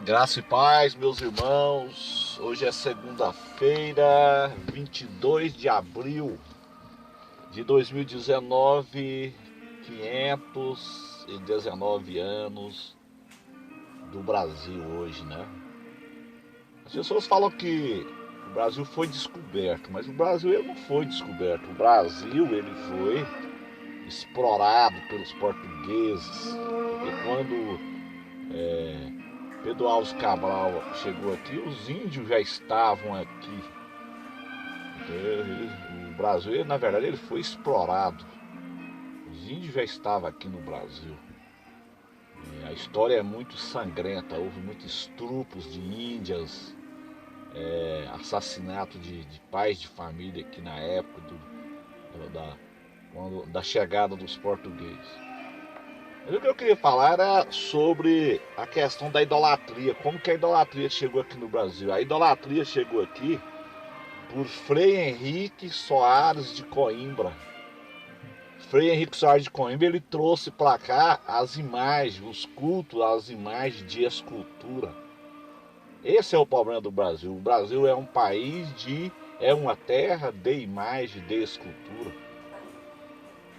Graça e paz, meus irmãos. Hoje é segunda-feira, 22 de abril de 2019, 519 anos do Brasil hoje, né? As pessoas falam que o Brasil foi descoberto, mas o Brasil ele não foi descoberto. O Brasil ele foi explorado pelos portugueses. E quando Pedro Alves Cabral chegou aqui, os índios já estavam aqui. Então, o Brasil, na verdade, ele foi explorado. Os índios já estavam aqui no Brasil. A história é muito sangrenta, houve muitos estrupos de índias, assassinato de pais de família aqui na época da chegada dos portugueses. Mas o que eu queria falar era sobre a questão da idolatria, como que a idolatria chegou aqui no Brasil. A idolatria chegou aqui por Frei Henrique Soares de Coimbra. Frei Henrique Soares de Coimbra, ele trouxe para cá as imagens, os cultos, as imagens de escultura. Esse é o problema do Brasil. O Brasil é um país é uma terra de imagem, de escultura.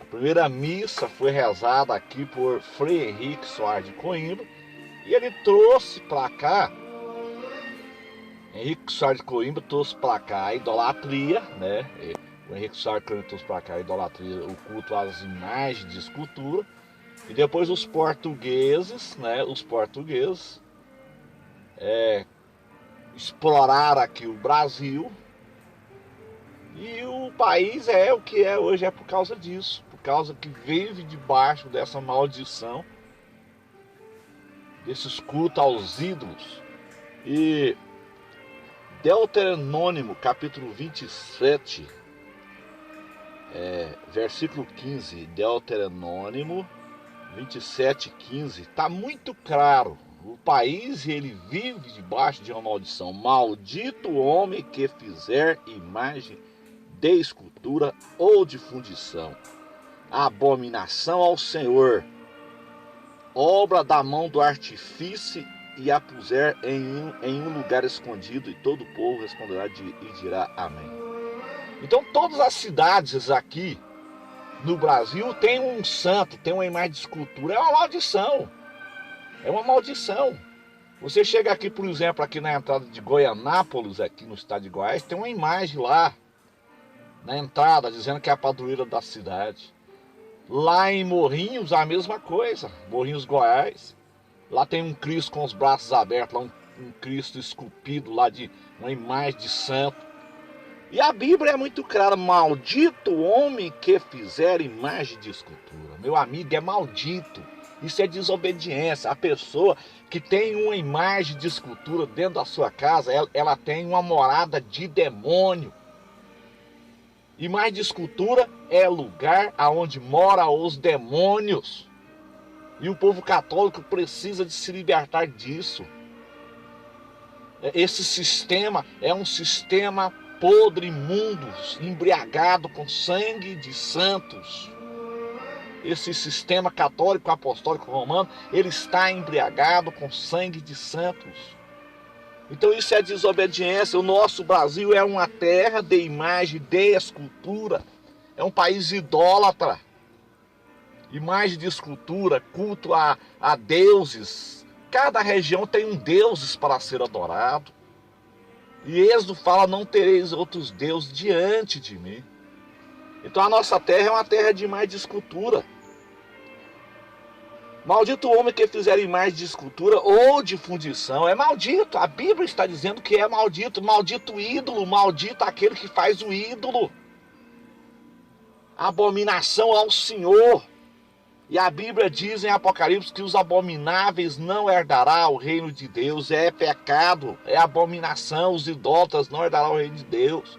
A primeira missa foi rezada aqui por Frei Henrique Soares de Coimbra e ele trouxe para cá, Henrique Soares de Coimbra trouxe para cá a idolatria, né? O Henrique Soares de Coimbra trouxe para cá a idolatria, o culto às imagens de escultura. E depois os portugueses, né? Os portugueses exploraram aqui o Brasil. E o país é o que é hoje, é por causa disso. Por causa que vive debaixo dessa maldição, desses cultos aos ídolos. E Deuteronômio, capítulo 27, versículo 15. Deuteronômio 27, 15. Está muito claro. O país ele vive debaixo de uma maldição. Maldito o homem que fizer imagem de escultura ou de fundição, abominação ao Senhor, obra da mão do artífice, e a puser em um lugar escondido, e todo o povo responderá e dirá amém. Então todas as cidades aqui no Brasil tem um santo, tem uma imagem de escultura. É uma maldição. É uma maldição. Você chega aqui, por exemplo, aqui na entrada de Goianápolis, aqui no estado de Goiás, tem uma imagem lá na entrada, dizendo que é a padroeira da cidade. Lá em Morrinhos, a mesma coisa. Morrinhos, Goiás. Lá tem um Cristo com os braços abertos, lá um Cristo esculpido, lá de uma imagem de santo. E a Bíblia é muito clara: maldito o homem que fizer imagem de escultura. Meu amigo, é maldito. Isso é desobediência. A pessoa que tem uma imagem de escultura dentro da sua casa, ela tem uma morada de demônio. Imagem de escultura é lugar onde moram os demônios. E o povo católico precisa de se libertar disso. Esse sistema é um sistema podre, imundo, embriagado com sangue de santos. Esse sistema católico, apostólico, romano, ele está embriagado com sangue de santos. Então isso é desobediência. O nosso Brasil é uma terra de imagem, de escultura. É um país idólatra. Imagem de escultura, culto a deuses. Cada região tem um deus para ser adorado. E Êxodo fala: não tereis outros deuses diante de mim. Então a nossa terra é uma terra de imagem de escultura. Maldito o homem que fizer imagem de escultura ou de fundição. É maldito. A Bíblia está dizendo que é maldito. Maldito o ídolo, maldito aquele que faz o ídolo. Abominação ao Senhor. E a Bíblia diz em Apocalipse que os abomináveis não herdarão o reino de Deus. É pecado, é abominação. Os idólatras não herdarão o reino de Deus.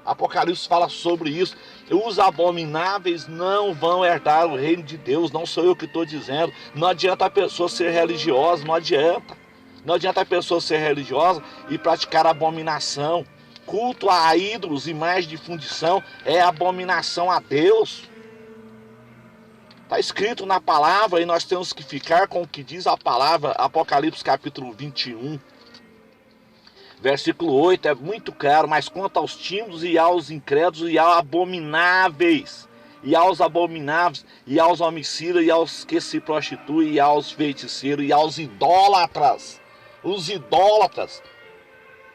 Apocalipse fala sobre isso. Os abomináveis não vão herdar o reino de Deus. Não sou eu que estou dizendo. Não adianta a pessoa ser religiosa, não adianta. Não adianta a pessoa ser religiosa e praticar abominação. Culto a ídolos, imagem de fundição, é abominação a Deus. Está escrito na palavra e nós temos que ficar com o que diz a palavra. Apocalipse capítulo 21, versículo 8 é muito claro. Mas quanto aos tímidos e aos incrédulos e aos abomináveis, e aos homicidas, e aos que se prostituem, e aos feiticeiros, e aos idólatras, os idólatras,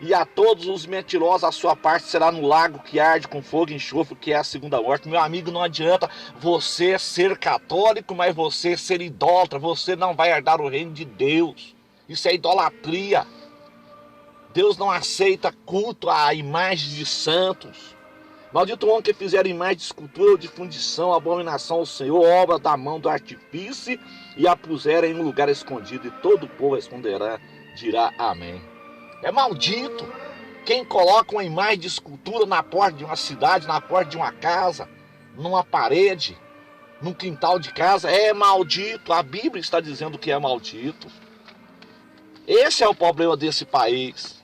e a todos os mentirosos, a sua parte será no lago que arde com fogo e enxofre, que é a segunda morte. Meu amigo, não adianta você ser católico, mas você ser idólatra. Você não vai herdar o reino de Deus. Isso é idolatria. Deus não aceita culto a imagens de santos. Maldito o homem que fizer imagem de escultura ou de fundição, abominação ao Senhor, obra da mão do artífice, e a puserem em um lugar escondido, e todo o povo responderá, dirá amém. É maldito quem coloca uma imagem de escultura na porta de uma cidade, na porta de uma casa, numa parede, num quintal de casa. É maldito. A Bíblia está dizendo que é maldito. Esse é o problema desse país,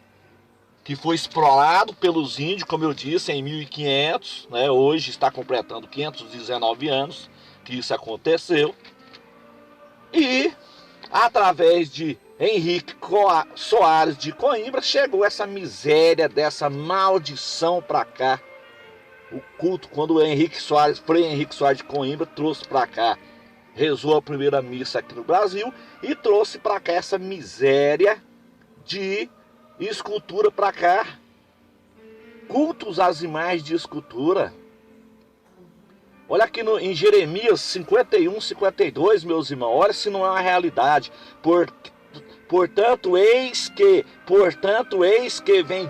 que foi explorado pelos índios, como eu disse, em 1500, né? Hoje está completando 519 anos que isso aconteceu. E através de Henrique Soares de Coimbra, chegou essa miséria, dessa maldição para cá. O culto, quando Frei Henrique Soares de Coimbra trouxe para cá, rezou a primeira missa aqui no Brasil e trouxe para cá essa miséria de escultura para cá. Cultos às imagens de escultura. Olha aqui em Jeremias 51, 52, meus irmãos. Olha se não é uma realidade. Portanto, eis que vem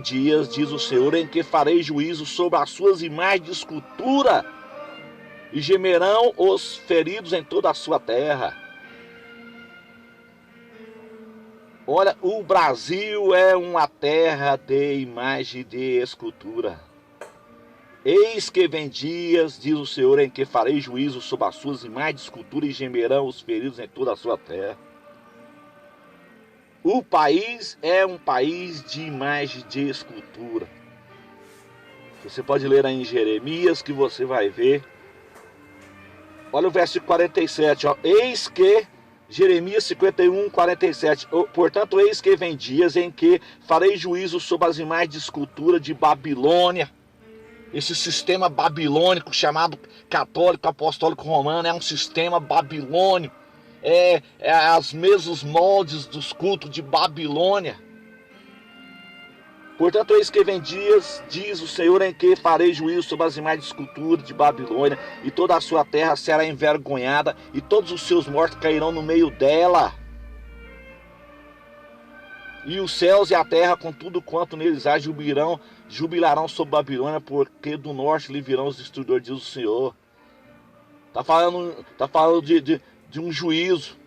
dias, diz o Senhor, em que farei juízo sobre as suas imagens de escultura, e gemerão os feridos em toda a sua terra. Olha, o Brasil é uma terra de imagem de escultura. Eis que vem dias, diz o Senhor, em que farei juízo sobre as suas imagens de escultura, e gemerão os feridos em toda a sua terra. O país é um país de imagem de escultura. Você pode ler aí em Jeremias que você vai ver. Olha o versículo 47, ó. Eis que, Jeremias 51, 47. Portanto, eis que vem dias em que farei juízo sobre as imagens de escultura de Babilônia. Esse sistema babilônico chamado católico apostólico romano é um sistema babilônico. É os mesmos moldes dos cultos de Babilônia. Portanto, eis que vem dias, diz o Senhor, em que farei juízo sobre as imagens de escultura de Babilônia, e toda a sua terra será envergonhada, e todos os seus mortos cairão no meio dela. E os céus e a terra, com tudo quanto neles há, jubilarão sobre Babilônia, porque do norte lhe virão os destruidores, diz o Senhor. Está falando de um juízo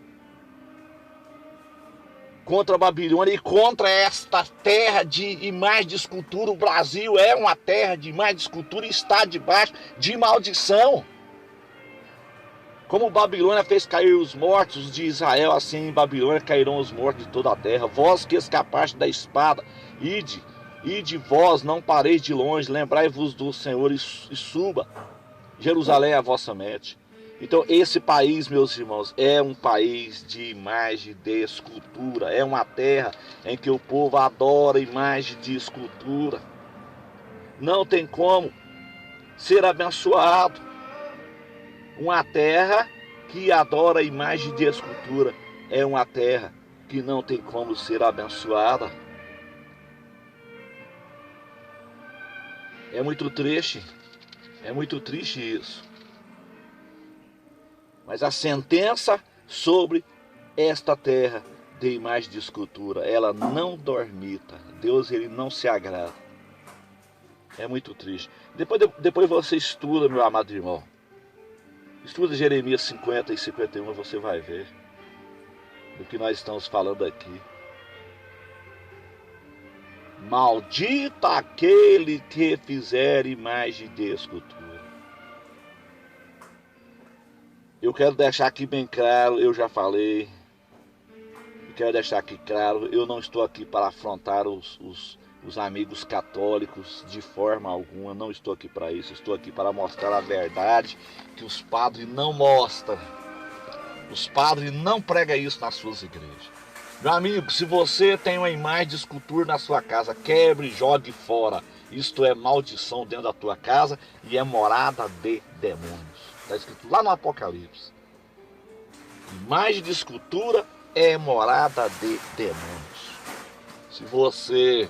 contra a Babilônia e contra esta terra de imagem de escultura. O Brasil é uma terra de imagem de escultura e está debaixo de maldição. Como Babilônia fez cair os mortos de Israel, assim em Babilônia cairão os mortos de toda a terra. Vós que escapaste da espada, ide vós, não pareis de longe, lembrai-vos do Senhor e suba. Jerusalém é a vossa mente. Então esse país, meus irmãos, é um país de imagem de escultura. É uma terra em que o povo adora imagem de escultura. Não tem como ser abençoado. Uma terra que adora imagem de escultura é uma terra que não tem como ser abençoada. É muito triste isso. Mas a sentença sobre esta terra de imagem de escultura, ela não dormita. Deus, ele não se agrada. É muito triste. Depois você estuda, meu amado irmão. Estuda Jeremias 50 e 51, você vai ver do que nós estamos falando aqui. Maldito aquele que fizer imagem de escultura. Eu quero deixar aqui bem claro, eu já falei, quero deixar aqui claro, eu não estou aqui para afrontar os os amigos católicos, de forma alguma. Não estou aqui para isso. Estou aqui para mostrar a verdade que os padres não mostram. Os padres não pregam isso nas suas igrejas. Meu amigo, se você tem uma imagem de escultura na sua casa, quebre e jogue fora. Isto é maldição dentro da tua casa e é morada de demônios. Está escrito lá no Apocalipse. Imagem de escultura é morada de demônios. Se você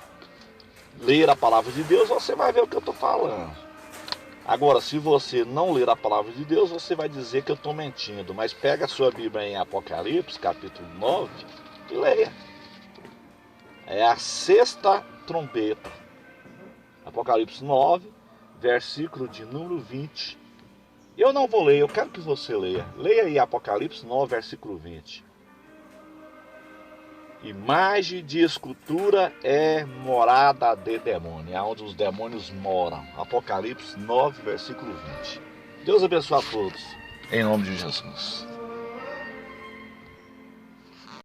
ler a palavra de Deus, você vai ver o que eu estou falando. Agora, se você não ler a palavra de Deus, você vai dizer que eu estou mentindo. Mas pega a sua Bíblia em Apocalipse, capítulo 9, e leia. É a sexta trombeta. Apocalipse 9, versículo de número 20. Eu não vou ler, eu quero que você leia. Leia aí Apocalipse 9, versículo 20. Imagem de escultura é morada de demônio, é onde os demônios moram. Apocalipse 9, versículo 20. Deus abençoe a todos, em nome de Jesus.